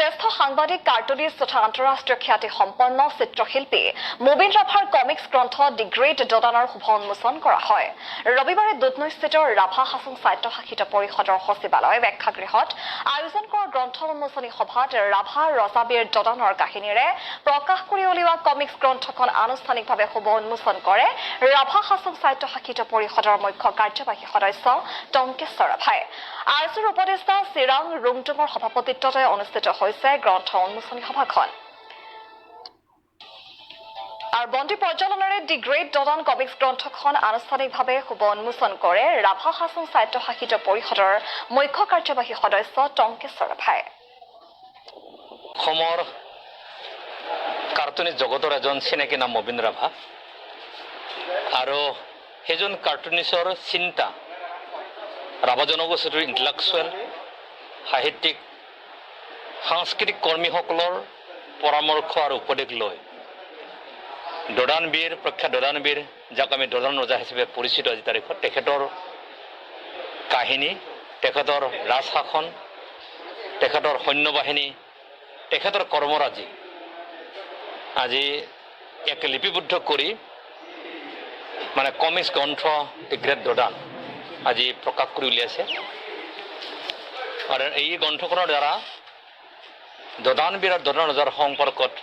জ্যেষ্ঠ সাংবাদিক কাৰ্টুনিষ্ট তথা আন্তঃৰাষ্ট্ৰীয় খ্যাতি সম্পন্ন চিত্ৰশিল্পী মুবিন ৰাভাৰ কমিক্স গ্ৰন্থ দি গ্ৰেট ডডানৰ শুভ উন্মোচন কৰা হয়। ৰবিবাৰে দুধনৈস্থিত ৰাভা হাছং সাহিত্য শাসিত পৰিষদৰ সচিবালয় প্ৰেক্ষাগৃহত আয়োজন কৰা গ্ৰন্থ উন্মোচনী সভাত ৰাভা ৰজাবীৰ ডডানৰ কাহিনীৰে প্ৰকাশ কৰি উলিওৱা কমিক্স গ্ৰন্থখন আনুষ্ঠানিকভাৱে শুভ উন্মোচন কৰে ৰাভা হাছং সাহিত্য শাসিত পৰিষদৰ মুখ্য কাৰ্যবাহী সদস্য টংকেশ্বৰ ৰাভাই। আৰচুৰ উপদেষ্টা চিৰাং ৰুংটুঙৰ সভাপতিত্বত অনুষ্ঠিত হৈছে গ্ৰন্থ উন্মোচনী সভাখন। আৰু বন্দী পৰ্যালোচনাৰে দি গ্ৰেট ডডান কমিক্স গ্ৰন্থখন আনুষ্ঠানিকভাৱে শুভ উন্মোচন কৰে ৰাভা হাছং সাহিত্য শাসিত পৰিষদৰ মুখ্য কাৰ্যবাহী সদস্য টংকেশ্বৰ ৰাভাই। অসমৰ কাৰ্টুনিষ্ট জগতৰ এজন চিনাকি নাম মুবিন ৰাভা আৰু সেইজন কাৰ্টুনিষ্টৰ চিন্তা ৰাভা জনগোষ্ঠীৰ ইণ্টেলেকচুৱেল সাহিত্যিক সাংস্কৃতিক কৰ্মীসকলৰ পৰামৰ্শ আৰু উপদেশ লৈ ডডানবীৰ প্ৰখ্যাত ডডানবীৰ যাক আমি ডডান ৰজা হিচাপে পৰিচিত আজি তাৰিখত তেখেতৰ কাহিনী, তেখেতৰ ৰাজশাসন, তেখেতৰ সৈন্যবাহিনী, তেখেতৰ কৰ্মৰাজি আজি এক লিপিবদ্ধ কৰি মানে কমিক্স গ্ৰন্থ দি গ্ৰেট ডডান আজি প্ৰকাশ কৰি উলিয়াইছে। আৰু এই গ্ৰন্থখনৰ দ্বাৰা ডডানবীৰ আৰু ডডান ৰজাৰ সম্পৰ্কত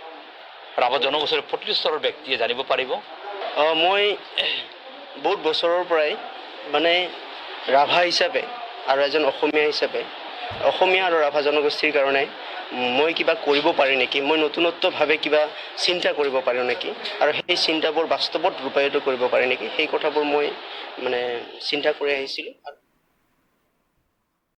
ৰাভা জনগোষ্ঠীৰ প্ৰতিটো স্তৰৰ ব্যক্তিয়ে জানিব পাৰিব। মই বহুত বছৰৰ পৰাই মানে ৰাভা হিচাপে আৰু এজন অসমীয়া হিচাপে অসমীয়া আৰু ৰাভা জনগোষ্ঠীৰ কাৰণে মই কিবা কৰিব পাৰি নেকি, মই নতুনত্বভাৱে কিবা চিন্তা কৰিব পাৰোঁ নেকি, আৰু সেই চিন্তাবোৰ বাস্তৱত ৰূপায়িত কৰিব পাৰি নেকি, সেই কথাবোৰ মই মানে চিন্তা কৰি আহিছিলোঁ।